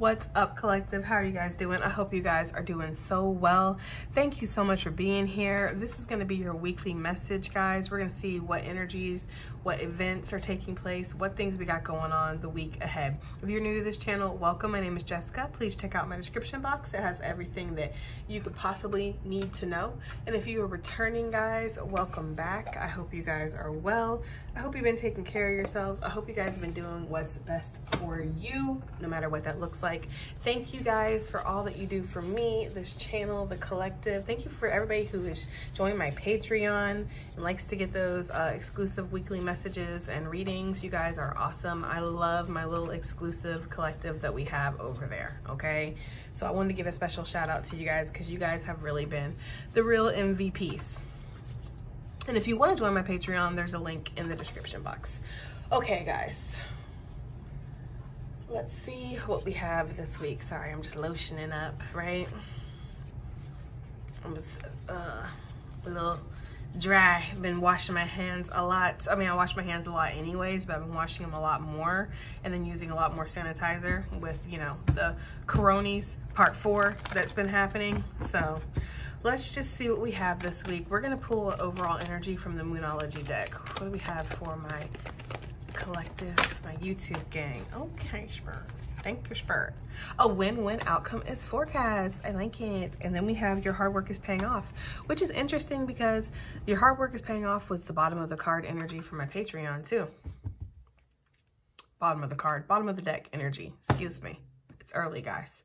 What's up, collective? How are you guys doing? I hope you guys are doing so well. Thank you so much for being here. This is going to be your weekly message, guys. We're going to see what energies, what events are taking place, what things we got going on the week ahead. If you're new to this channel, welcome. My name is Jessica. Please check out my description box. It has everything that you could possibly need to know. And if you are returning, guys, welcome back. I hope you guys are well. I hope you've been taking care of yourselves. I hope you guys have been doing what's best for you, no matter what that looks like. Thank you guys for all that you do for me, this channel, the collective. Thank you for everybody who has joined my Patreon and likes to get those exclusive weekly messages and readings. You guys are awesome. I love my little exclusive collective that we have over there, okay? So I wanted to give a special shout out to you guys because you guys have really been the real MVPs. And if you want to join my Patreon, there's a link in the description box. Okay, guys. Let's see what we have this week. Sorry, I'm just lotioning up, right? I'm just a little dry. I've been washing my hands a lot. I mean, I wash my hands a lot anyways, but I've been washing them a lot more and then using a lot more sanitizer with, you know, the Coronis part 4 that's been happening. So let's just see what we have this week. We're going to pull overall energy from the Moonology deck. What do we have for my collective, my YouTube gang? Okay, Spirit. Thank you, Spirit. A win-win outcome is forecast. I like it. And then we have your hard work is paying off, which is interesting because your hard work is paying off was the bottom of the card energy for my Patreon too. Bottom of the card, bottom of the deck energy. Excuse me. It's early, guys.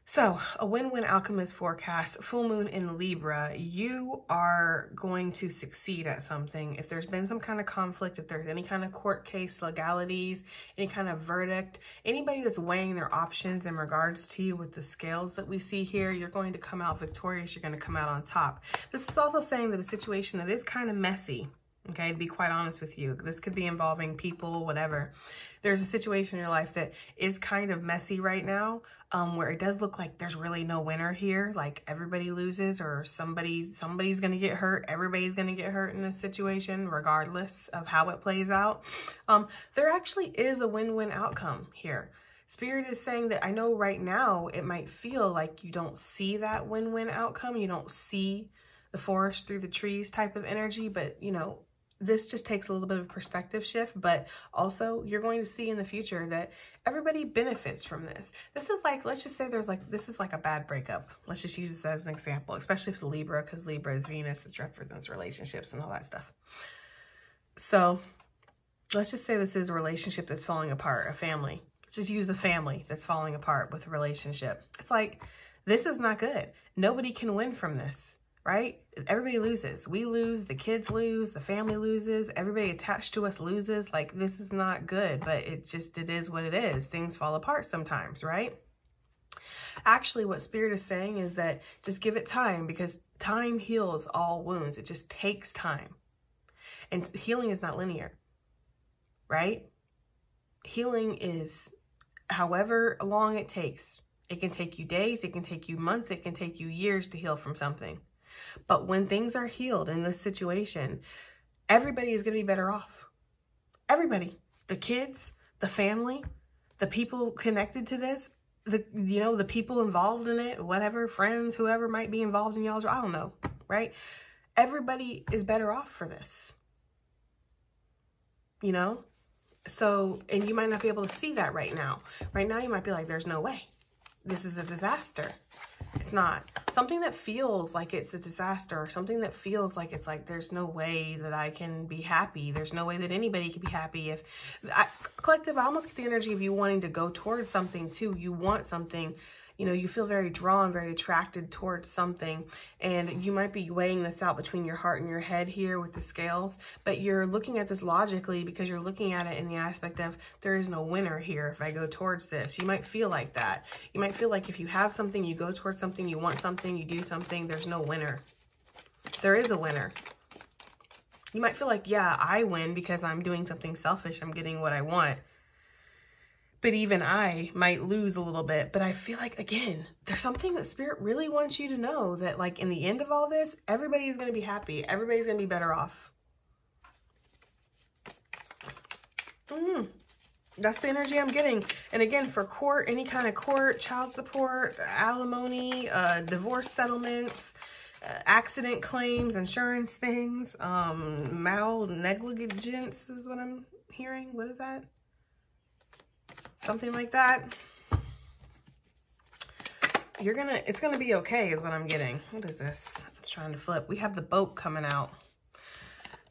So a win-win outcome is forecast. Full moon in Libra. You are going to succeed at something. If there's been some kind of conflict, if there's any kind of court case, legalities, any kind of verdict, anybody that's weighing their options in regards to you with the scales that we see here, you're going to come out victorious. You're going to come out on top. This is also saying that a situation that is kind of messy, okay, to be quite honest with you, this could be involving people, whatever. There's a situation in your life that is kind of messy right now, where it does look like there's really no winner here. Like everybody loses or somebody's going to get hurt. Everybody's going to get hurt in this situation, regardless of how it plays out. There actually is a win-win outcome here. Spirit is saying that I know right now it might feel like you don't see that win-win outcome. You don't see the forest through the trees type of energy, but you know, this just takes a little bit of perspective shift, but also you're going to see in the future that everybody benefits from this. This is like, let's just say this is like a bad breakup. Let's just use this as an example, especially for Libra, because Libra is Venus, it represents relationships and all that stuff. So let's just say this is a relationship that's falling apart, a family. Let's just use a family that's falling apart with a relationship. It's like, this is not good. Nobody can win from this. Right? Everybody loses. We lose, the kids lose, the family loses, everybody attached to us loses. Like, this is not good, but it is what it is. Things fall apart sometimes, right? Actually, what Spirit is saying is that just give it time, because time heals all wounds. It just takes time. And healing is not linear, right? Healing is however long it takes. It can take you days, it can take you months, it can take you years to heal from something. But when things are healed in this situation, everybody is going to be better off. Everybody, the kids, the family, the people connected to this, the people involved in it, whatever, friends, whoever might be involved in y'all's, I don't know, right? Everybody is better off for this, you know? So, and you might not be able to see that right now. Right now, you might be like, there's no way. This is a disaster. It's not. Something that feels like it's a disaster, or something that feels like it's like there's no way that I can be happy. There's no way that anybody can be happy. Collective, I almost get the energy of you wanting to go towards something too. You want something, you know, you feel very drawn, very attracted towards something, and you might be weighing this out between your heart and your head here with the scales, but you're looking at this logically because you're looking at it in the aspect of there is no winner here if I go towards this. You might feel like that. You might feel like if you have something, you go towards something, you want something, you do something, there's no winner. There is a winner. You might feel like, yeah, I win because I'm doing something selfish. I'm getting what I want. But even I might lose a little bit. But I feel like, again, there's something that Spirit really wants you to know, that like in the end of all this, everybody is going to be happy. Everybody's going to be better off. That's the energy I'm getting. And again, for court, any kind of court, child support, alimony, divorce settlements, accident claims, insurance things, negligence is what I'm hearing. What is that? Something like that. It's gonna be okay is what I'm getting. What is this? It's trying to flip. We have the boat coming out.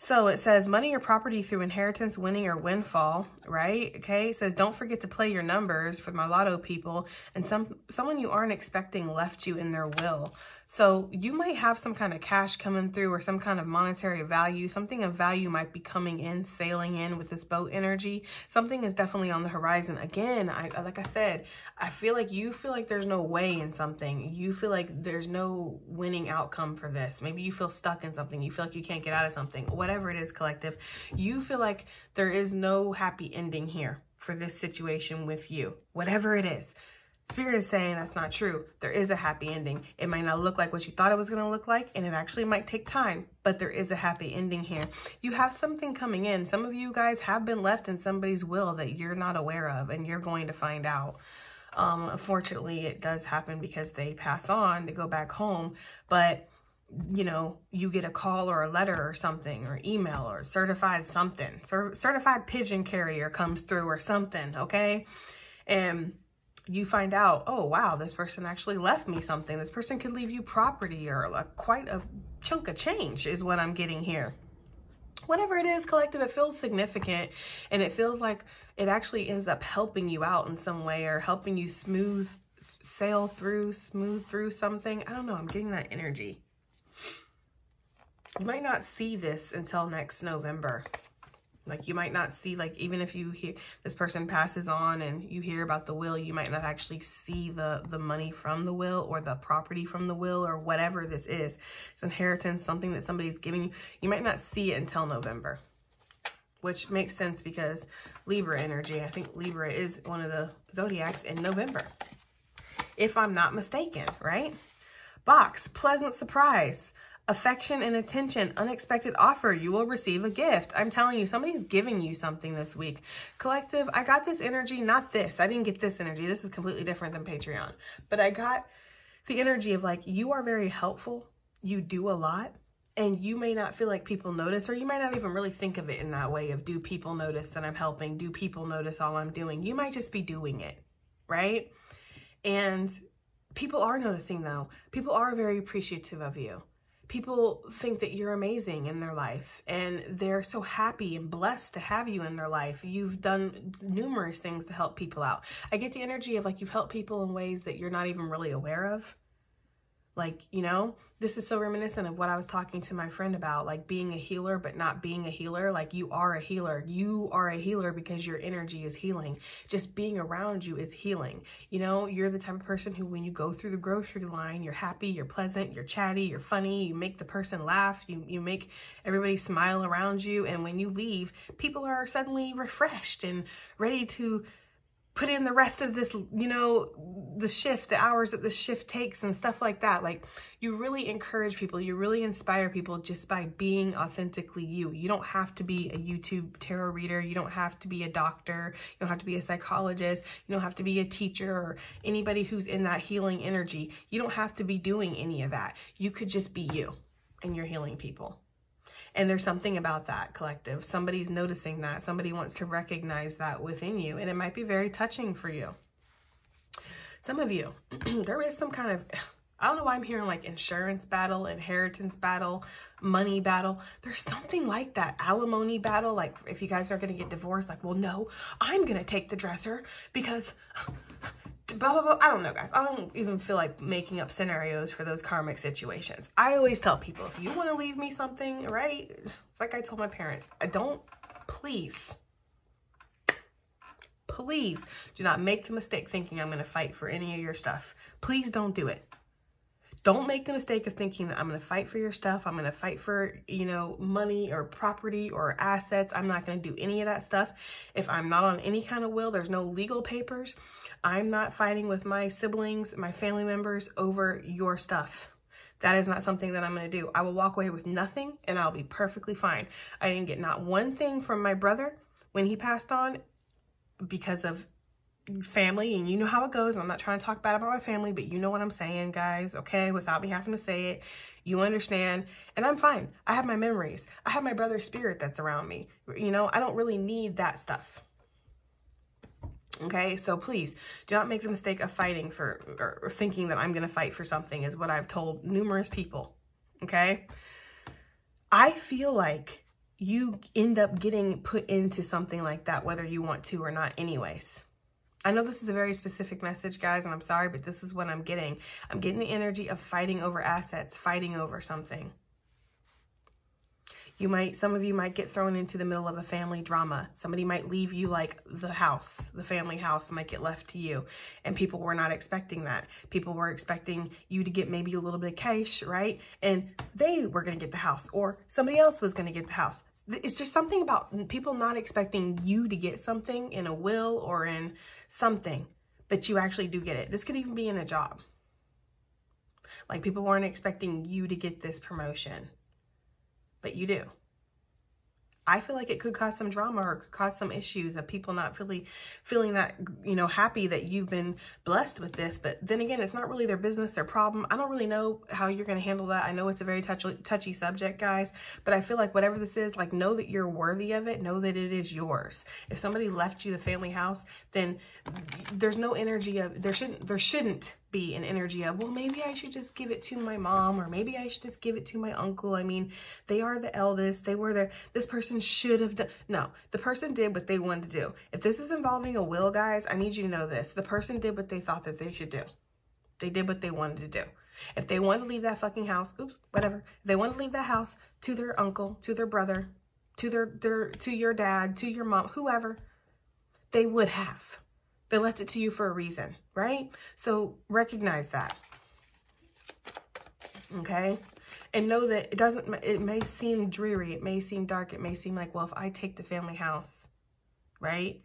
So it says money or property through inheritance, winning, or windfall, right? Okay, it says don't forget to play your numbers for my lotto people. And someone you aren't expecting left you in their will. So you might have some kind of cash coming through or some kind of monetary value. Something of value might be coming in, sailing in with this boat energy. Something is definitely on the horizon. Again, like I said, I feel like you feel like there's no way in something. You feel like there's no winning outcome for this. Maybe you feel stuck in something. You feel like you can't get out of something. Whatever it is, collective, you feel like there is no happy ending here for this situation with you. Whatever it is. Spirit is saying that's not true. There is a happy ending. It might not look like what you thought it was going to look like, and it actually might take time, but there is a happy ending here. You have something coming in. Some of you guys have been left in somebody's will that you're not aware of, and you're going to find out. Unfortunately, it does happen because they pass on to go back home, but you know, you get a call or a letter or something, or email or certified something. Certified pigeon carrier comes through or something, okay? And you find out, oh, wow, this person actually left me something. This person could leave you property or quite a chunk of change is what I'm getting here. Whatever it is, collective, it feels significant, and it feels like it actually ends up helping you out in some way or helping you smooth through something. I don't know. I'm getting that energy. You might not see this until next November. Like you might not see, like even if you hear this person passes on and you hear about the will, you might not actually see the money from the will or the property from the will or whatever this is. It's inheritance, something that somebody's giving you. You might not see it until November, which makes sense because Libra energy, I think Libra is one of the zodiacs in November, if I'm not mistaken, right? Box, pleasant surprise. Affection and attention, unexpected offer, you will receive a gift. I'm telling you, somebody's giving you something this week. Collective, I got this energy, not this. I didn't get this energy. This is completely different than Patreon. But I got the energy of like, you are very helpful. You do a lot. And you may not feel like people notice, or you might not even really think of it in that way of, do people notice that I'm helping? Do people notice all I'm doing? You might just be doing it, right? And people are noticing though. People are very appreciative of you. People think that you're amazing in their life, and they're so happy and blessed to have you in their life. You've done numerous things to help people out. I get the energy of like you've helped people in ways that you're not even really aware of. Like, you know, this is so reminiscent of what I was talking to my friend about, like being a healer, but not being a healer. Like you are a healer. You are a healer because your energy is healing. Just being around you is healing. You know, you're the type of person who, when you go through the grocery line, you're happy, you're pleasant, you're chatty, you're funny, you make the person laugh, you make everybody smile around you. And when you leave, people are suddenly refreshed and ready to put in the rest of this, you know, the shift, the hours that the shift takes and stuff like that. Like you really encourage people, you really inspire people just by being authentically you. You don't have to be a YouTube tarot reader. You don't have to be a doctor. You don't have to be a psychologist. You don't have to be a teacher or anybody who's in that healing energy. You don't have to be doing any of that. You could just be you and you're healing people. And there's something about that, collective. Somebody's noticing that. Somebody wants to recognize that within you. And it might be very touching for you. Some of you, there is some kind of, I don't know why I'm hearing like insurance battle, inheritance battle, money battle. There's something like that. Alimony battle. Like if you guys are going to get divorced, like, well, no, I'm going to take the dresser because blah, blah, blah. I don't know, guys. I don't even feel like making up scenarios for those karmic situations. I always tell people, if you want to leave me something, right? It's like I told my parents, please do not make the mistake thinking I'm going to fight for any of your stuff. Please don't do it. Don't make the mistake of thinking that I'm going to fight for your stuff. I'm going to fight for, you know, money or property or assets. I'm not going to do any of that stuff. If I'm not on any kind of will, there's no legal papers. I'm not fighting with my siblings, my family members over your stuff. That is not something that I'm going to do. I will walk away with nothing and I'll be perfectly fine. I didn't get not one thing from my brother when he passed on. because of family, and you know how it goes. I'm not trying to talk bad about my family, but you know what I'm saying, guys, okay? Without me having to say it, you understand, and I'm fine. I have my memories. I have my brother's spirit that's around me. You know, I don't really need that stuff. Okay, so please do not make the mistake of fighting for, or thinking that I'm going to fight for something, is what I've told numerous people. Okay, I feel like you end up getting put into something like that, whether you want to or not anyways. I know this is a very specific message, guys, and I'm sorry, but this is what I'm getting. I'm getting the energy of fighting over assets, fighting over something. Some of you might get thrown into the middle of a family drama. Somebody might leave you, like the house, the family house might get left to you. And people were not expecting that. People were expecting you to get maybe a little bit of cash, right? And they were going to get the house, or somebody else was going to get the house. It's just something about people not expecting you to get something in a will or in something, but you actually do get it. This could even be in a job. Like, people weren't expecting you to get this promotion, but you do. I feel like it could cause some drama, or could cause some issues of people not really feeling that, you know, happy that you've been blessed with this. But then again, it's not really their business, their problem. I don't really know how you're going to handle that. I know it's a very touchy subject, guys, but I feel like whatever this is, like, know that you're worthy of it. Know that it is yours. If somebody left you the family house, then there's no energy of, there shouldn't be an energy of, well, maybe I should just give it to my mom, or maybe I should just give it to my uncle. I mean, they are the eldest. They were there. This person should have done. No, the person did what they wanted to do. If this is involving a will, guys, I need you to know this. The person did what they thought that they should do. They did what they wanted to do. If they wanted to leave that fucking house, oops, whatever. If they wanted to leave that house to their uncle, to their brother, to to your dad, to your mom, whoever, they would have. They left it to you for a reason, right? So recognize that, okay? And know that it may seem dreary, it may seem dark, it may seem like, well, if I take the family house, right,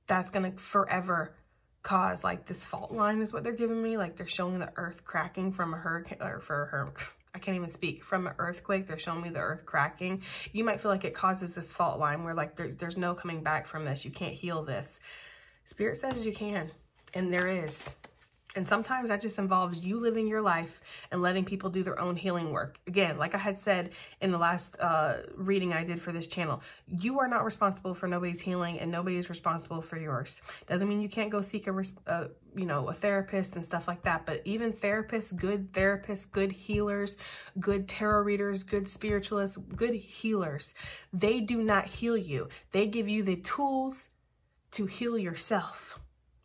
that's going to forever cause, like, this fault line is what they're giving me. Like, they're showing the earth cracking from a hurricane, or I can't even speak, from an earthquake. They're showing me the earth cracking. You might feel like it causes this fault line where, like, there's no coming back from this. You can't heal this. Spirit says you can, and there is. And sometimes that just involves you living your life and letting people do their own healing work. Again, like I had said in the last reading I did for this channel, you are not responsible for nobody's healing, and nobody is responsible for yours. Doesn't mean you can't go seek a therapist and stuff like that. But even therapists, good healers, good tarot readers, good spiritualists, good healers, they do not heal you. They give you the tools to heal yourself.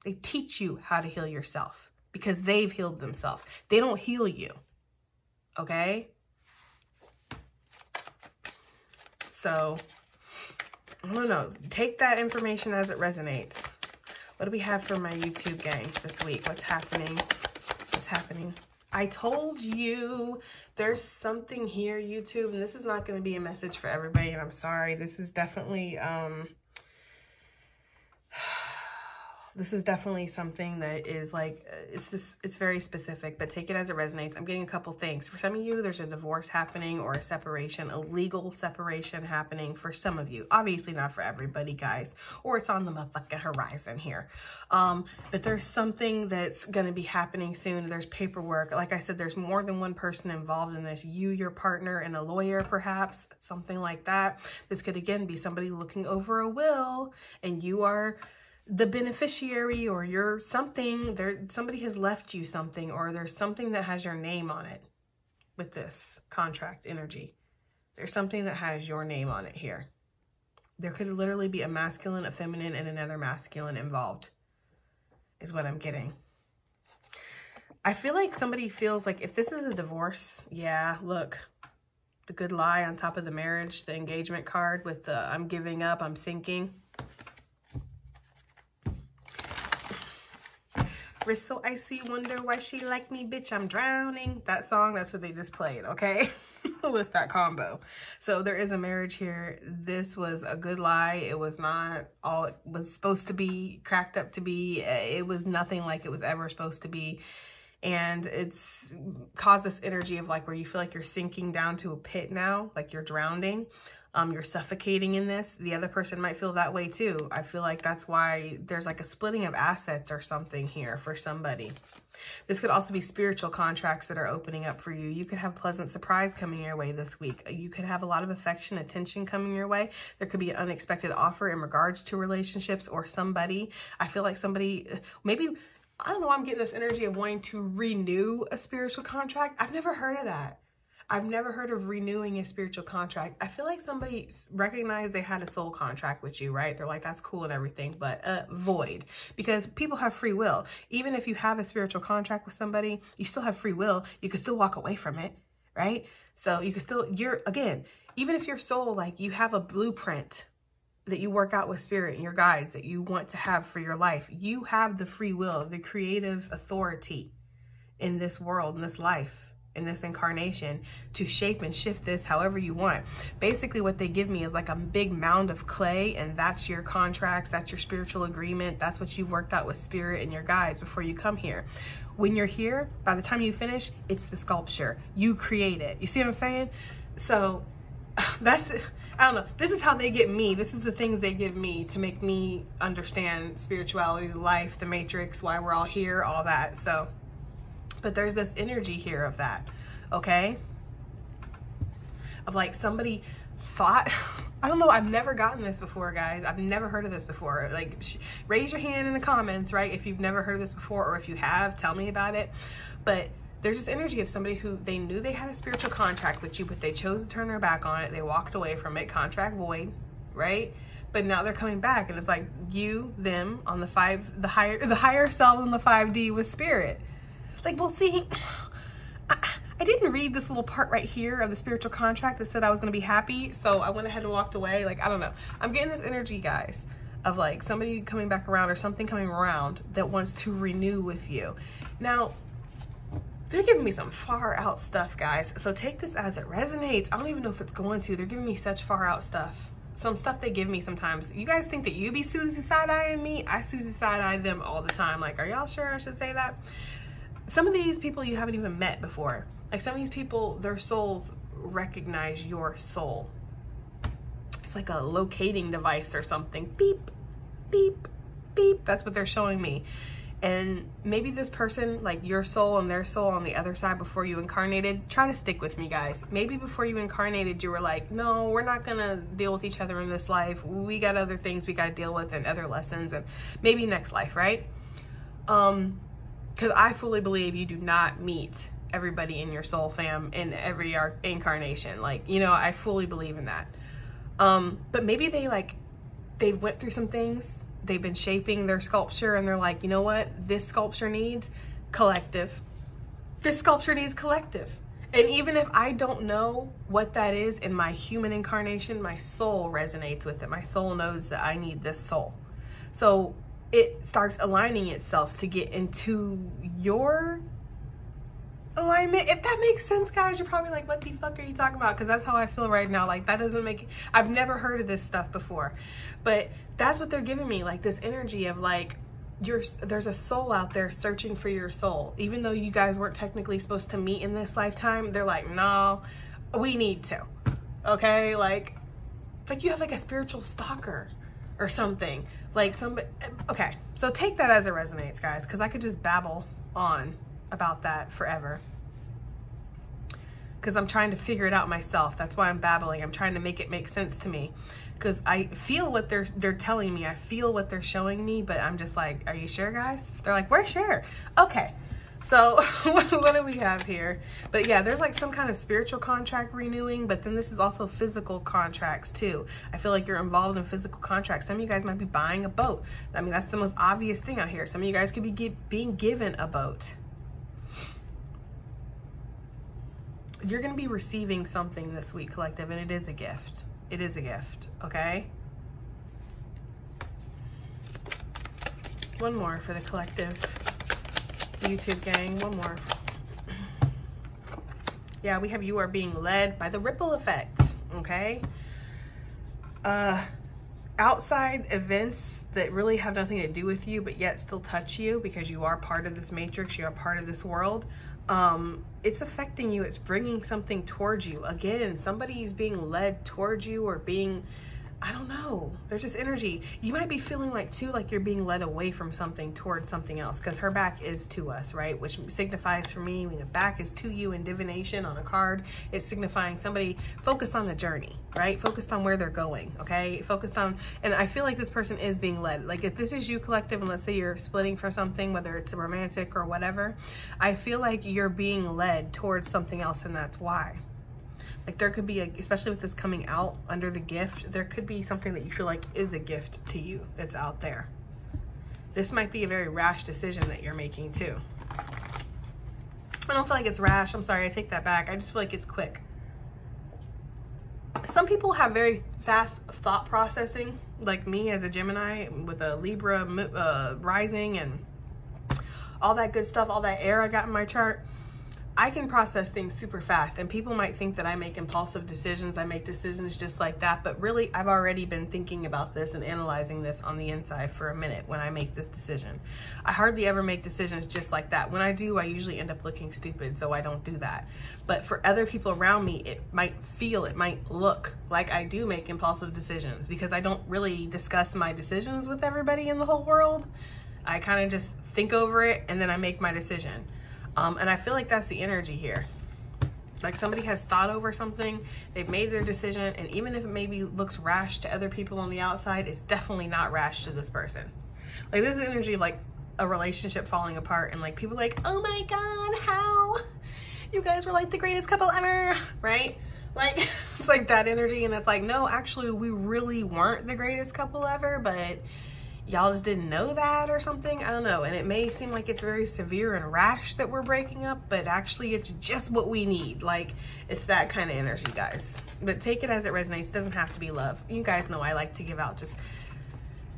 They teach you how to heal yourself because they've healed themselves. They don't heal you. Okay? So, I don't know. Take that information as it resonates. What do we have for my YouTube gang this week? What's happening? What's happening? I told you there's something here, YouTube, and this is not going to be a message for everybody, and I'm sorry. This is definitely something that is like, it's very specific, but take it as it resonates. I'm getting a couple things. For some of you, there's a divorce happening, or a separation, a legal separation happening for some of you. Obviously not for everybody, guys, or it's on the motherfucking horizon here. But there's something that's going to be happening soon. There's paperwork. Like I said, there's more than one person involved in this. You, your partner, and a lawyer, perhaps, something like that. This could, again, be somebody looking over a will, and you are the beneficiary, or you're something, somebody has left you something, or there's something that has your name on it with this contract energy. There's something that has your name on it here. There could literally be a masculine, a feminine, and another masculine involved, is what I'm getting. I feel like somebody feels like if this is a divorce, yeah, look, the good lie on top of the marriage, the engagement card with the I'm giving up, I'm sinking. Wrist so icy, wonder why she like me, bitch, I'm drowning. That song, that's what they just played, okay? With that combo. So there is a marriage here. This was a good lie. It was not all it was supposed to be, cracked up to be. It was nothing like it was ever supposed to be. And it's caused this energy of, like, where you feel like you're sinking down to a pit now, like you're drowning. You're suffocating in this. The other person might feel that way too. I feel like that's why there's like a splitting of assets or something here for somebody. This could also be spiritual contracts that are opening up for you. You could have pleasant surprise coming your way this week. You could have a lot of affection, attention coming your way. There could be an unexpected offer in regards to relationships or somebody. I feel like somebody, maybe, I don't know, I'm getting this energy of wanting to renew a spiritual contract. I've never heard of that. I've never heard of renewing a spiritual contract. I feel like somebody recognized they had a soul contract with you, right? They're like, that's cool and everything, but void. Because people have free will. Even if you have a spiritual contract with somebody, you still have free will. You can still walk away from it, right? So you can still, again, even if your soul, like you have a blueprint that you work out with spirit and your guides that you want to have for your life, you have the free will, the creative authority in this world, in this life, in this incarnation, to shape and shift this however you want. Basically what they give me is like a big mound of clay, and that's your contracts, that's your spiritual agreement, that's what you've worked out with spirit and your guides before you come here. When you're here, by the time you finish, it's the sculpture. You create it. You see what I'm saying? So that's, I don't know, this is how they get me. This is the things they give me to make me understand spirituality, life, the matrix, why we're all here, all that. So, but there's this energy here of that, okay? Of like somebody thought, I don't know, I've never gotten this before, guys. I've never heard of this before. Like, raise your hand in the comments, right? If you've never heard of this before, or if you have, tell me about it. But there's this energy of somebody who they knew they had a spiritual contract with you, but they chose to turn their back on it. They walked away from it, contract void, right? But now they're coming back, and it's like you, them, on the higher selves on the 5D with spirit. Like, well, see, I didn't read this little part right here of the spiritual contract that said I was going to be happy, so I went ahead and walked away. Like, I don't know. I'm getting this energy, guys, of like somebody coming back around or something coming around that wants to renew with you. Now, they're giving me some far out stuff, guys, so take this as it resonates. I don't even know if it's going to. They're giving me such far out stuff. Some stuff they give me sometimes. You guys think that you be Susie side-eyeing me? I Susie side-eye them all the time. Like, are y'all sure I should say that? Some of these people you haven't even met before. Like, some of these people, their souls recognize your soul. It's like a locating device or something. Beep, beep, beep. That's what they're showing me. And maybe this person, like your soul and their soul on the other side before you incarnated, try to stick with me, guys. Maybe before you incarnated, you were like, no, we're not gonna deal with each other in this life. We got other things we gotta deal with and other lessons, and maybe next life, right? Because I fully believe you do not meet everybody in your soul fam in every incarnation. Like, you know, I fully believe in that. But maybe they went through some things. They've been shaping their sculpture, and they're like, you know what? This sculpture needs collective. This sculpture needs collective. And even if I don't know what that is in my human incarnation, my soul resonates with it. My soul knows that I need this soul. So it starts aligning itself to get into your alignment. If that makes sense, guys, you're probably like, what the fuck are you talking about? Because that's how I feel right now. Like, that doesn't make, I've never heard of this stuff before, but that's what they're giving me, like this energy of like, there's a soul out there searching for your soul. Even though you guys weren't technically supposed to meet in this lifetime, they're like, no, we need to, okay? Like, it's like you have like a spiritual stalker or something, like somebody. Okay, so take that as it resonates, guys, because I could just babble on about that forever, because I'm trying to figure it out myself. That's why I'm babbling. I'm trying to make it make sense to me, because I feel what they're telling me. I feel what they're showing me, but I'm just like, are you sure, guys? They're like, we're sure. Okay, so what do we have here? But yeah, there's like some kind of spiritual contract renewing, but then this is also physical contracts too. I feel like you're involved in physical contracts. Some of you guys might be buying a boat. I mean, that's the most obvious thing out here. Some of you guys could be being given a boat. You're going to be receiving something this week, collective, and it is a gift. It is a gift, okay? One more for the collective YouTube gang. One more. Yeah, we have you are being led by the ripple effect, okay? Out outside events that really have nothing to do with you, but yet still touch you because you are part of this matrix, you are part of this world. It's affecting you. It's bringing something towards you. Again, somebody's being led towards you, or being, I don't know, there's just energy. You might be feeling like too, like you're being led away from something towards something else, because her back is to us, right? Which signifies for me, when the back is to you in divination on a card, it's signifying somebody focused on the journey, right? Focused on where they're going, okay? Focused on, and I feel like this person is being led. Like if this is you collective, and let's say you're splitting for something, whether it's a romantic or whatever, I feel like you're being led towards something else, and that's why. Like there could be, especially with this coming out under the gift, there could be something that you feel like is a gift to you that's out there. This might be a very rash decision that you're making too. I don't feel like it's rash. I'm sorry, I take that back. I just feel like it's quick. Some people have very fast thought processing, like me as a Gemini with a Libra rising and all that good stuff, all that air I got in my chart. I can process things super fast, and people might think that I make impulsive decisions. I make decisions just like that, but really I've already been thinking about this and analyzing this on the inside for a minute when I make this decision. I hardly ever make decisions just like that. When I do, I usually end up looking stupid, so I don't do that. But for other people around me, it might look like I do make impulsive decisions, because I don't really discuss my decisions with everybody in the whole world. I kind of just think over it and then I make my decision. And I feel like that's the energy here. Like somebody has thought over something, they've made their decision, and even if it maybe looks rash to other people on the outside, it's definitely not rash to this person. Like this is energy of like a relationship falling apart, and like people like, oh my God, how? You guys were like the greatest couple ever, right? Like it's like that energy, and it's like, no, actually we really weren't the greatest couple ever, but y'all just didn't know that or something. I don't know. And it may seem like it's very severe and rash that we're breaking up, but actually it's just what we need. Like it's that kind of energy, guys. But take it as it resonates. It doesn't have to be love. You guys know I like to give out just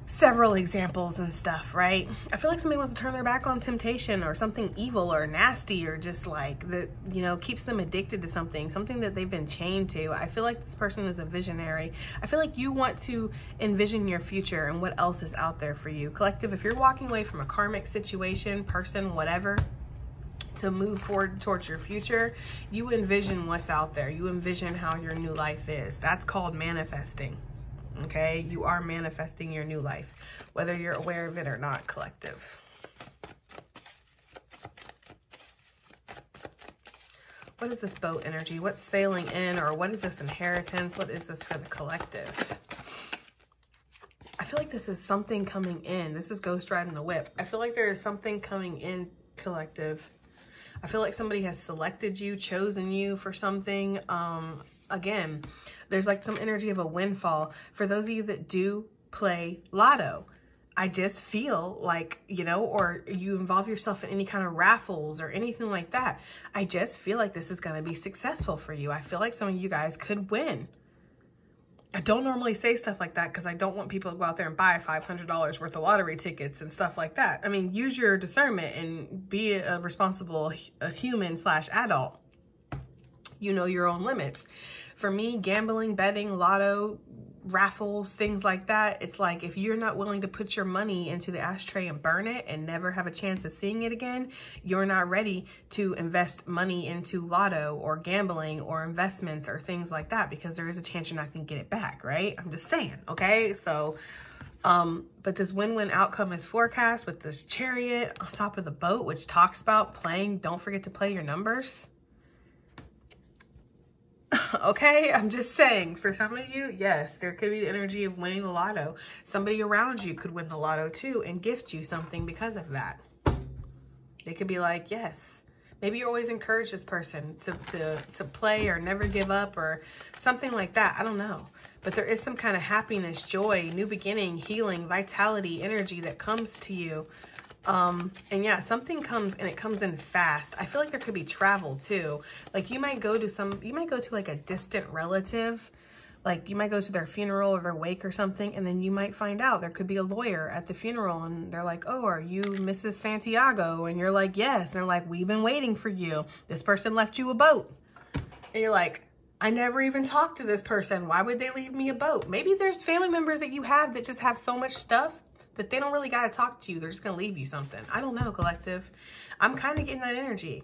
several examples and stuff, right? I feel like somebody wants to turn their back on temptation or something evil or nasty, or just like that, you know, keeps them addicted to something that they've been chained to. I feel like this person is a visionary. I feel like you want to envision your future and what else is out there for you. Collective, if you're walking away from a karmic situation, person, whatever, to move forward towards your future, you envision what's out there. You envision how your new life is. That's called manifesting. Okay, you are manifesting your new life, whether you're aware of it or not, collective. What is this boat energy? What's sailing in, or what is this inheritance? What is this for the collective? I feel like this is something coming in. This is ghost riding the whip. I feel like there is something coming in, collective. I feel like somebody has selected you, chosen you for something. Again, there's like some energy of a windfall. For those of you that do play lotto, I just feel like, you know, or you involve yourself in any kind of raffles or anything like that, I just feel like this is going to be successful for you. I feel like some of you guys could win. I don't normally say stuff like that because I don't want people to go out there and buy $500 worth of lottery tickets and stuff like that. I mean, use your discernment and be a responsible human/adult. You know your own limits. For me, gambling, betting, lotto, raffles, things like that, it's like if you're not willing to put your money into the ashtray and burn it and never have a chance of seeing it again, you're not ready to invest money into lotto or gambling or investments or things like that, because there is a chance you're not going to get it back, right? I'm just saying, okay? So, but this win-win outcome is forecast with this chariot on top of the boat, which talks about playing. Don't forget to play your numbers. Okay, I'm just saying, for some of you, yes, there could be the energy of winning the lotto. Somebody around you could win the lotto too and gift you something because of that. They could be like, yes. Maybe you always encourage this person to play or never give up or something like that. I don't know. But there is some kind of happiness, joy, new beginning, healing, vitality, energy that comes to you. And yeah, something comes and it comes in fast. I feel like there could be travel too. Like you might go to like a distant relative, like you might go to their funeral or their wake or something, and then you might find out there could be a lawyer at the funeral and they're like, oh, are you Mrs. Santiago? And you're like, yes. And they're like, we've been waiting for you. This person left you a boat. And you're like, I never even talked to this person. Why would they leave me a boat? Maybe there's family members that you have that just have so much stuff that they don't really got to talk to you. They're just going to leave you something. I don't know, collective. I'm kind of getting that energy.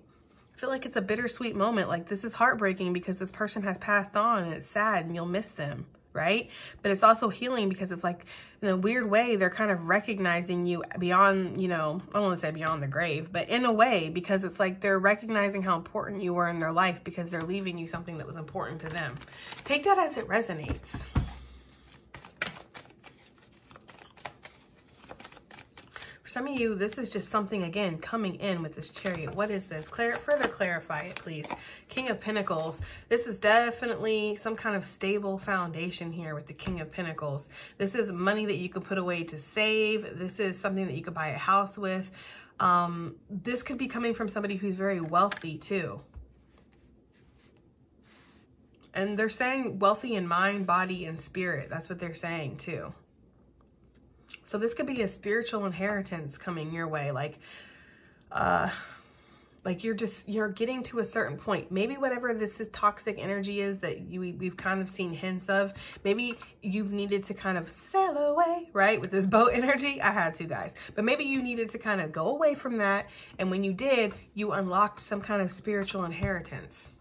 I feel like it's a bittersweet moment. Like, this is heartbreaking because this person has passed on and it's sad and you'll miss them, right? But it's also healing because it's like, in a weird way, they're kind of recognizing you beyond, you know, I don't want to say beyond the grave, but in a way, because it's like they're recognizing how important you were in their life because they're leaving you something that was important to them. Take that as it resonates. Some of you, this is just something, again, coming in with this Chariot. What is this? Further clarify it, please. King of Pentacles. This is definitely some kind of stable foundation here with the King of Pentacles. This is money that you could put away to save. This is something that you could buy a house with. This could be coming from somebody who's very wealthy, too. And they're saying wealthy in mind, body, and spirit. That's what they're saying, too. So this could be a spiritual inheritance coming your way. Like you're getting to a certain point. Maybe whatever this is toxic energy is that we've kind of seen hints of, maybe you've needed to kind of sail away, right? With this boat energy, I had to, guys. But maybe you needed to kind of go away from that. And when you did, you unlocked some kind of spiritual inheritance.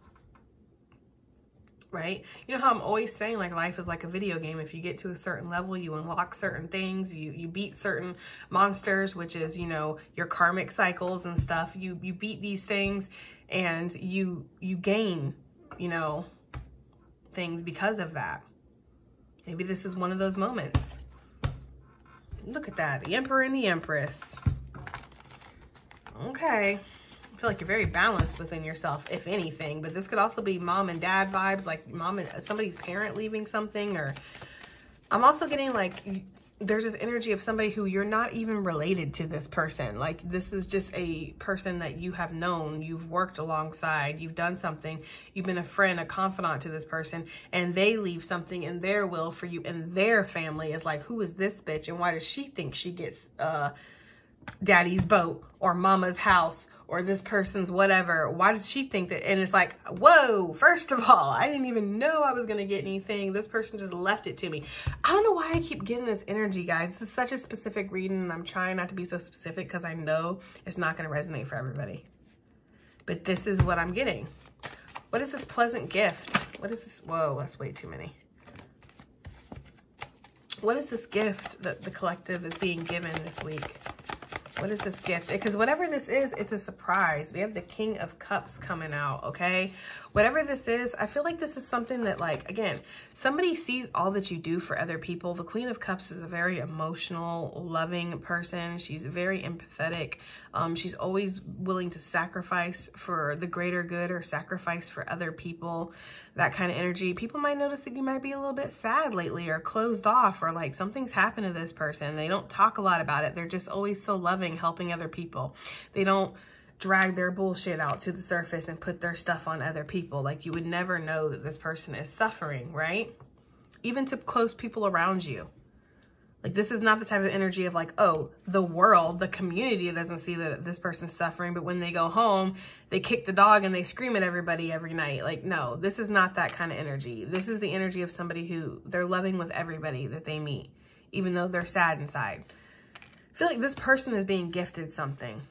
Right? You know how I'm always saying, like, life is like a video game. If you get to a certain level, you unlock certain things, you beat certain monsters, which is, you know, your karmic cycles and stuff. You beat these things and you gain, you know, things because of that. Maybe this is one of those moments. Look at that. The Emperor and the Empress. Okay. I feel like you're very balanced within yourself, if anything, but this could also be mom and dad vibes, like mom and somebody's parent leaving something. Or I'm also getting like there's this energy of somebody who you're not even related to this person. Like, this is just a person that you have known, you've worked alongside, you've done something, you've been a friend, a confidant to this person, and they leave something in their will for you, and their family is like, who is this bitch and why does she think she gets daddy's boat or mama's house or this person's whatever? Why did she think that? And it's like, whoa, first of all, I didn't even know I was going to get anything. This person just left it to me. I don't know why I keep getting this energy, guys. This is such a specific reading, and I'm trying not to be so specific because I know it's not going to resonate for everybody. But this is what I'm getting. What is this pleasant gift? What is this? Whoa, that's way too many. What is this gift that the collective is being given this week? What is this gift? Because whatever this is, it's a surprise. We have the King of Cups coming out, okay? Whatever this is, I feel like this is something that, like, again, somebody sees all that you do for other people. The Queen of Cups is a very emotional, loving person. She's very empathetic. She's always willing to sacrifice for the greater good or sacrifice for other people. That kind of energy. People might notice that you might be a little bit sad lately or closed off, or like something's happened to this person. They don't talk a lot about it. They're just always so loving, helping other people. They don't drag their bullshit out to the surface and put their stuff on other people. Like, you would never know that this person is suffering, right? Even to close people around you. Like, this is not the type of energy of like, oh, the world, the community doesn't see that this person's suffering, but when they go home, they kick the dog and they scream at everybody every night. Like, no, this is not that kind of energy. This is the energy of somebody who they're loving with everybody that they meet, even though they're sad inside. I feel like this person is being gifted something.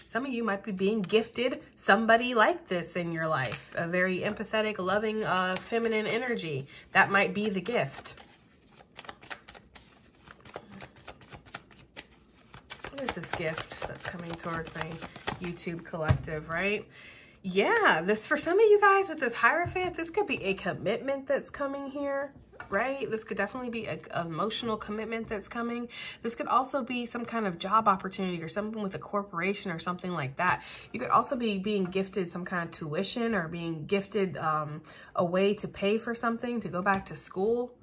Some of you might be being gifted somebody like this in your life. A very empathetic, loving, feminine energy. That might be the gift. What is this gift that's coming towards my YouTube collective, right? Yeah, this, for some of you guys with this Hierophant, this could be a commitment that's coming here, right? This could definitely be an emotional commitment that's coming. This could also be some kind of job opportunity or something with a corporation or something like that. You could also be being gifted some kind of tuition or being gifted a way to pay for something, to go back to school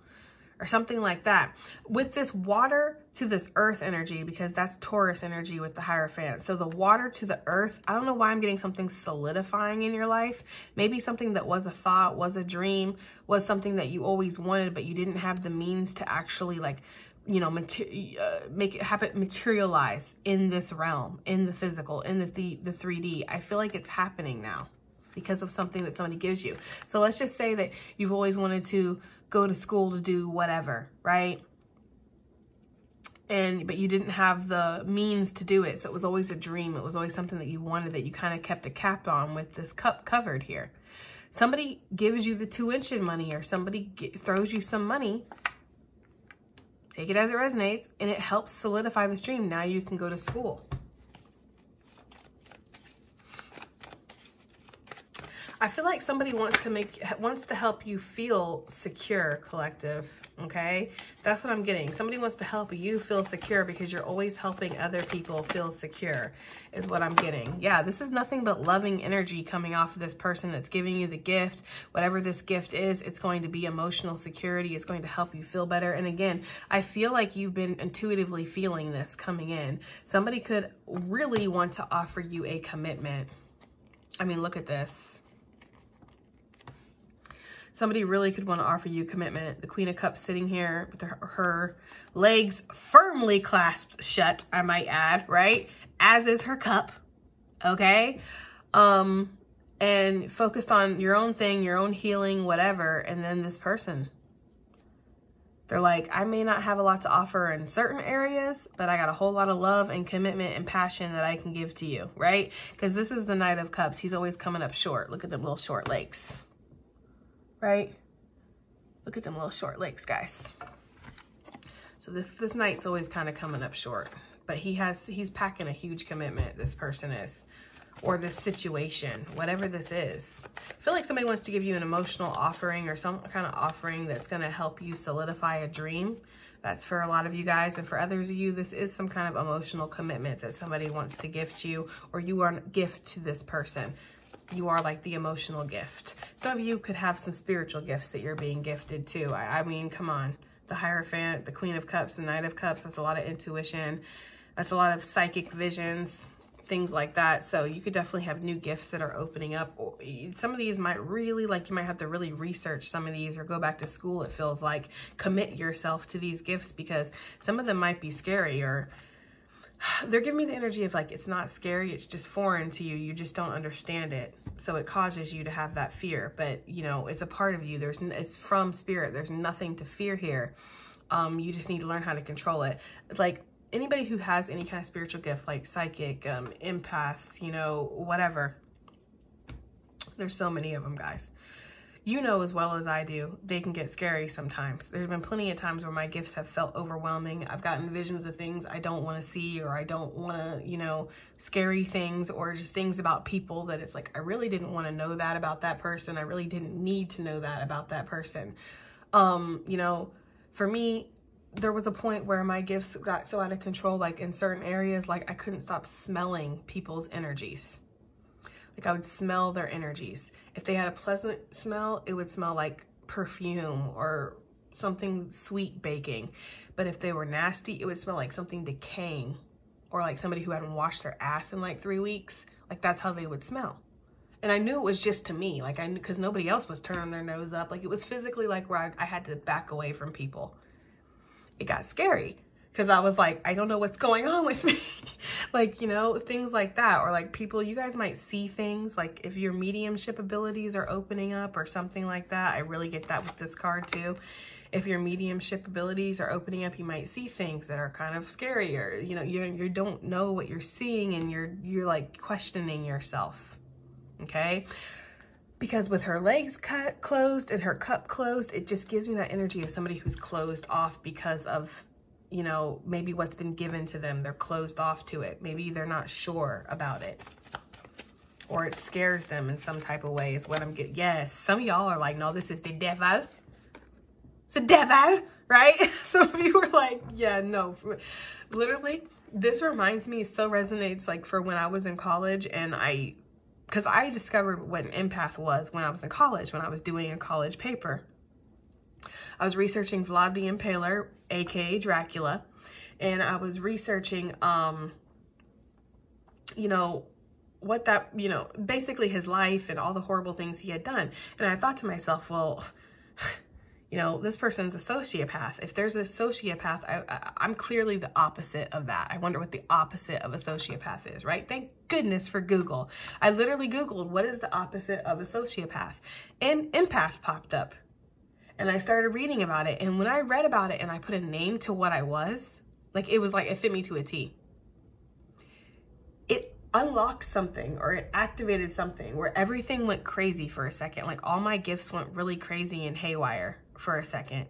or something like that. With this water to this earth energy, because that's Taurus energy with the Hierophant. So the water to the earth, I don't know why I'm getting something solidifying in your life. Maybe something that was a thought, was a dream, was something that you always wanted, but you didn't have the means to actually, like, you know, make it happen, materialize in this realm, in the physical, in the 3D. I feel like it's happening now. because of something that somebody gives you. So let's just say that you've always wanted to go to school to do whatever, right? But you didn't have the means to do it. So it was always a dream. It was always something that you wanted that you kind of kept a cap on with this cup covered here. Somebody gives you the tuition money, or somebody throws you some money. Take it as it resonates, and it helps solidify this dream. Now you can go to school. I feel like somebody wants to help you feel secure, collective, okay? That's what I'm getting. Somebody wants to help you feel secure because you're always helping other people feel secure is what I'm getting. Yeah, this is nothing but loving energy coming off of this person that's giving you the gift. Whatever this gift is, it's going to be emotional security. It's going to help you feel better. And again, I feel like you've been intuitively feeling this coming in. Somebody could really want to offer you a commitment. I mean, look at this. Somebody really could want to offer you commitment. The Queen of Cups sitting here with her legs firmly clasped shut, I might add, right? As is her cup, okay? And focused on your own thing, your own healing, whatever. And then this person, they're like, I may not have a lot to offer in certain areas, but I got a whole lot of love and commitment and passion that I can give to you, right? Because this is the Knight of Cups. He's always coming up short. Look at them little short legs. Right? Look at them little short legs, guys. So this knight's always kind of coming up short, but he's packing a huge commitment, this person is, or this situation, whatever this is. I feel like somebody wants to give you an emotional offering or some kind of offering that's going to help you solidify a dream. That's for a lot of you guys, and for others of you, this is some kind of emotional commitment that somebody wants to gift you, or you are a gift to this person. You are like the emotional gift. Some of you could have some spiritual gifts that you're being gifted too. I mean, come on. The Hierophant, the Queen of Cups, the Knight of Cups, that's a lot of intuition. That's a lot of psychic visions, things like that. So you could definitely have new gifts that are opening up. Some of these might really, like, you might have to really research some of these or go back to school, it feels like. Commit yourself to these gifts because some of them might be scary, or they're giving me the energy of like, it's not scary, it's just foreign to you. You just don't understand it. So it causes you to have that fear, but you know, it's a part of you. It's from spirit. There's nothing to fear here. You just need to learn how to control it. Like anybody who has any kind of spiritual gift, like psychic, empaths, you know, whatever. There's so many of them, guys. You know as well as I do, they can get scary sometimes. There's been plenty of times where my gifts have felt overwhelming. I've gotten visions of things I don't want to see, or I don't want to, you know, scary things, or just things about people that it's like, I really didn't want to know that about that person. I really didn't need to know that about that person. You know, for me, there was a point where my gifts got so out of control, like in certain areas, like I couldn't stop smelling people's energies. Like I would smell their energies. If they had a pleasant smell, it would smell like perfume or something sweet baking. But if they were nasty, it would smell like something decaying, or like somebody who hadn't washed their ass in like 3 weeks. Like that's how they would smell. And I knew it was just to me, like because nobody else was turning their nose up. Like it was physically like where I had to back away from people. It got scary. Because I was like, I don't know what's going on with me. Like, you know, things like that. Or like people, you guys might see things. Like if your mediumship abilities are opening up or something like that. I really get that with this card too. If your mediumship abilities are opening up, you might see things that are kind of scary. Or, you know, you don't know what you're seeing, and you're like questioning yourself. Okay? Because with her legs closed and her cup closed, it just gives me that energy of somebody who's closed off because of, you know, maybe what's been given to them. They're closed off to it. Maybe they're not sure about it, or it scares them in some type of way is what I'm getting. Yes, some of y'all are like, no, this is the devil. It's the devil, right? Some of you are like, yeah, no. Literally, this reminds me, so resonates like for when I was in college, and because I discovered what an empath was when I was in college, when I was doing a college paper. I was researching Vlad the Impaler, aka Dracula, and I was researching, you know, what that, you know, basically his life and all the horrible things he had done. And I thought to myself, well, You know, this person's a sociopath. If there's a sociopath, I'm clearly the opposite of that. I wonder what the opposite of a sociopath is, right? Thank goodness for Google. I literally Googled, what is the opposite of a sociopath? And empath popped up. And I started reading about it. And when I read about it and I put a name to what I was, like, it fit me to a T. It unlocked something, or it activated something where everything went crazy for a second. Like, all my gifts went really crazy and haywire for a second.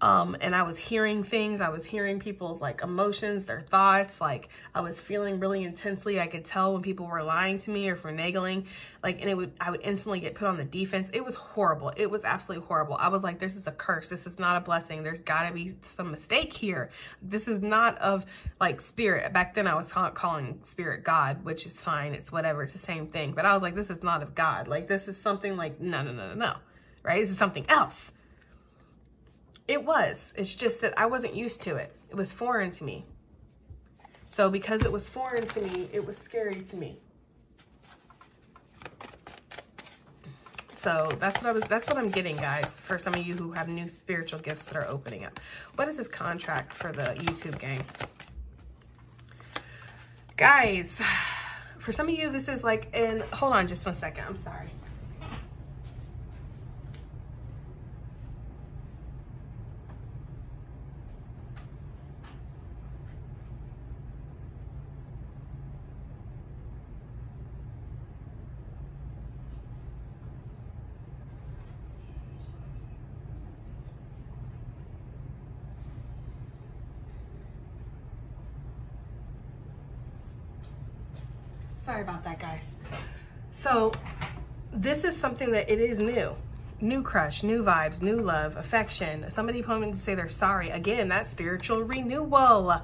And I was hearing things. I was hearing people's like emotions, their thoughts. Like, I was feeling really intensely. I could tell when people were lying to me or finagling. Like, and I would instantly get put on the defense. It was horrible. It was absolutely horrible. I was like, this is a curse. This is not a blessing. There's got to be some mistake here. This is not of like spirit. Back then I was calling spirit God, which is fine. It's whatever. It's the same thing. But I was like, this is not of God. Like, this is something like, no. Right? This is something else. It was. It's just that I wasn't used to it. It was foreign to me. So because it was foreign to me, it was scary to me. So that's what I'm getting, guys, for some of you who have new spiritual gifts that are opening up. What is this contract for the YouTube gang? Guys, for some of you, this is like, and hold on just one second. I'm sorry. Sorry about that, guys. So this is something that it is new. New crush, new vibes, new love, affection. Somebody coming to say they're sorry. Again, that spiritual renewal,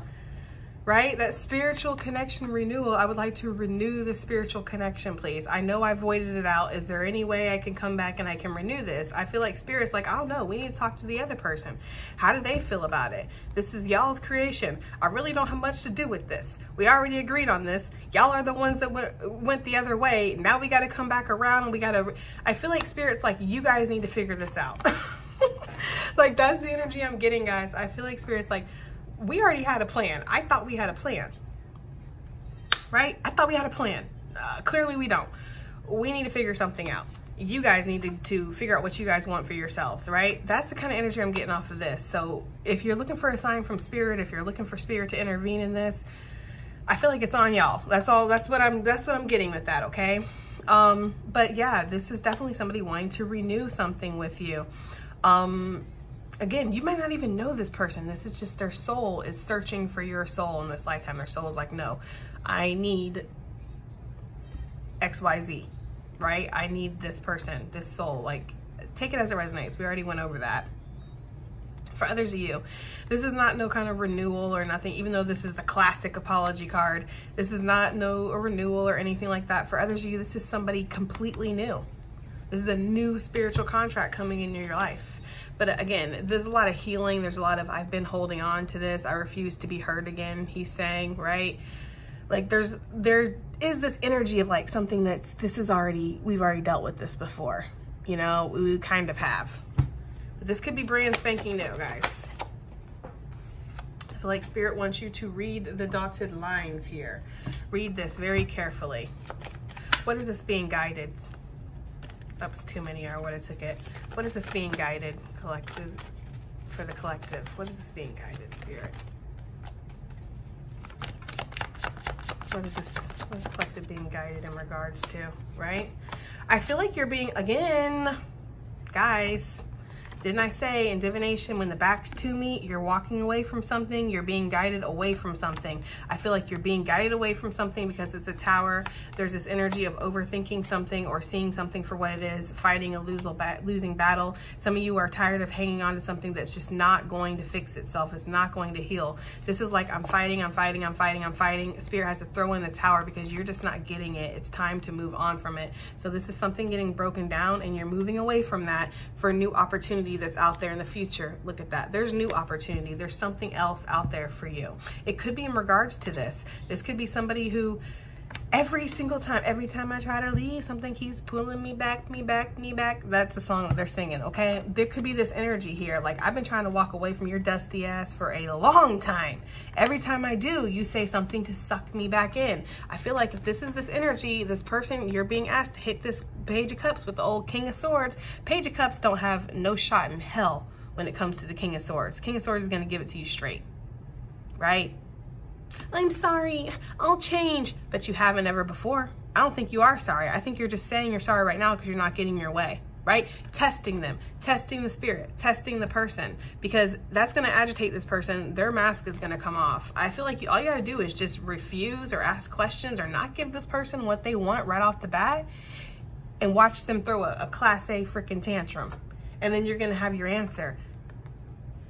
right? That spiritual connection renewal. I would like to renew the spiritual connection, please. I know I voided it out. Is there any way I can come back and I can renew this? I feel like spirit's like, I don't know. We need to talk to the other person. How do they feel about it? This is y'all's creation. I really don't have much to do with this. We already agreed on this. Y'all are the ones that went the other way. Now we got to come back around and we got to, I feel like spirit's like, you guys need to figure this out. Like, that's the energy I'm getting, guys. I feel like spirit's like, we already had a plan. I thought we had a plan, right? I thought we had a plan. Clearly we don't. We need to figure something out. You guys need to figure out what you guys want for yourselves, right? That's the kind of energy I'm getting off of this. So if you're looking for a sign from spirit, if you're looking for spirit to intervene in this, I feel like it's on y'all. That's all. That's what I'm getting with that. Okay. But yeah, this is definitely somebody wanting to renew something with you. Again, you might not even know this person. This is just their soul is searching for your soul in this lifetime. Their soul is like, no, I need XYZ, right? I need this person, this soul. Like, take it as it resonates. We already went over that. For others of you, this is not no kind of renewal or nothing, even though this is the classic apology card. This is not a renewal or anything like that. For others of you, this is somebody completely new. This is a new spiritual contract coming into your life. But again, there's a lot of healing. There's a lot of, I've been holding on to this. I refuse to be hurt again, he's saying, right? Like, there is this energy of like something that's, we've already dealt with this before. You know, we kind of have. But this could be brand spanking new, guys. I feel like spirit wants you to read the dotted lines here. Read this very carefully. What is this being guided? That was too many, or what I took it. What is this being guided, collective, for the collective? What is this being guided, spirit? What is the collective being guided in regards to, right? I feel like you're being, again, guys, didn't I say in divination, when the back's to me, you're walking away from something, you're being guided away from something. I feel like you're being guided away from something because it's a tower. There's this energy of overthinking something or seeing something for what it is, fighting a losing battle. Some of you are tired of hanging on to something that's just not going to fix itself. It's not going to heal. This is like, I'm fighting. Spirit has to throw in the tower because you're just not getting it. It's time to move on from it. So this is something getting broken down and you're moving away from that for a new opportunity that's out there in the future. Look at that. There's new opportunity. There's something else out there for you. It could be in regards to this. This could be somebody who Every single time, every time I try to leave, something keeps pulling me back, me back, me back. That's the song that they're singing, okay? There could be this energy here. Like, I've been trying to walk away from your dusty ass for a long time. Every time I do, you say something to suck me back in. I feel like if this is this energy, this person, you're being asked to hit this Page of Cups with the old King of Swords. Page of Cups don't have no shot in hell when it comes to the King of Swords. King of Swords is going to give it to you straight, right? I'm sorry, I'll change, but you haven't ever before. I don't think you are sorry. I think you're just saying you're sorry right now because you're not getting your way, right? Testing them, testing the spirit, testing the person, because that's going to agitate this person. Their mask is going to come off. I feel like all you got to do is just refuse or ask questions or not give this person what they want right off the bat and watch them throw a class A freaking tantrum. And then you're going to have your answer.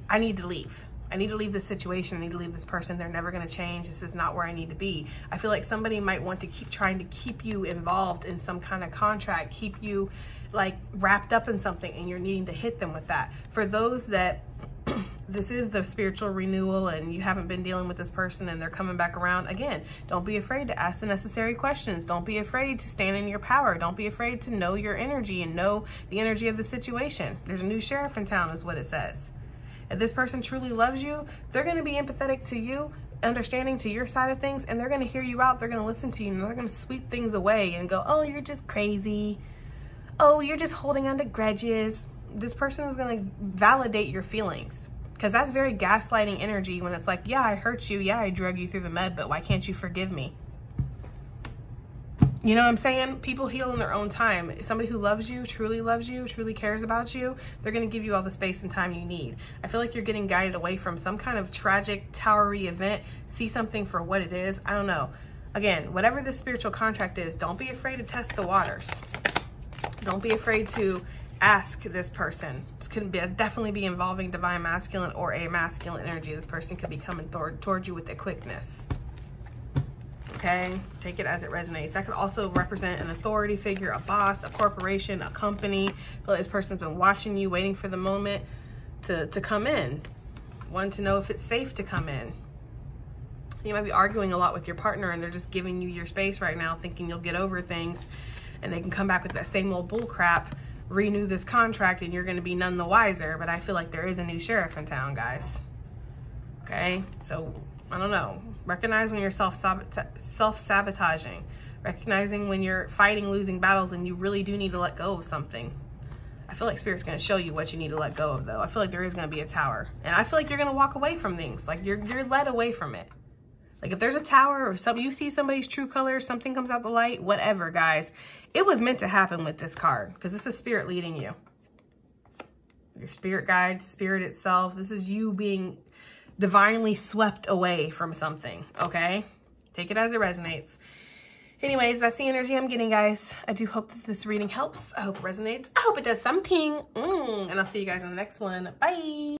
I need to leave. I need to leave this situation. I need to leave this person. They're never going to change. This is not where I need to be. I feel like somebody might want to keep trying to keep you involved in some kind of contract, keep you like wrapped up in something, and you're needing to hit them with that. For those that this is the spiritual renewal and you haven't been dealing with this person and they're coming back around, again, don't be afraid to ask the necessary questions. Don't be afraid to stand in your power. Don't be afraid to know your energy and know the energy of the situation. There's a new sheriff in town is what it says. If this person truly loves you, they're going to be empathetic to you, understanding to your side of things, and they're going to hear you out. They're going to listen to you, and they're going to sweep things away and go, oh, you're just crazy. Oh, you're just holding on to grudges. This person is going to validate your feelings, because that's very gaslighting energy when it's like, yeah, I hurt you. Yeah, I drug you through the mud, but why can't you forgive me? You know what I'm saying? People heal in their own time. Somebody who loves you, truly cares about you, they're going to give you all the space and time you need. I feel like you're getting guided away from some kind of tragic, towery event. See something for what it is. I don't know. Again, whatever this spiritual contract is, don't be afraid to test the waters. Don't be afraid to ask this person. This could definitely be involving divine masculine or a masculine energy. This person could be coming towards you with a quickness. Okay, take it as it resonates. That could also represent an authority figure, a boss, a corporation, a company. I feel like this person's been watching you, waiting for the moment to come in, wanting to know if it's safe to come in. You might be arguing a lot with your partner and they're just giving you your space right now, thinking you'll get over things, and they can come back with that same old bull crap, renew this contract, and you're going to be none the wiser. But I feel like there is a new sheriff in town, guys. Okay, so I don't know. Recognize when you're self-sabotaging. Recognizing when you're fighting losing battles and you really do need to let go of something. I feel like Spirit's going to show you what you need to let go of, though. I feel like there is going to be a tower. And I feel like you're going to walk away from things. Like, you're led away from it. Like, if there's a tower or you see somebody's true colors, something comes out the light, whatever, guys. It was meant to happen with this card because it's the Spirit leading you. Your spirit guides, Spirit itself. This is you being divinely swept away from something, okay? Take it as it resonates. Anyways, that's the energy I'm getting, guys. I do hope that this reading helps. I hope it resonates. I hope it does something. And I'll see you guys in the next one. Bye.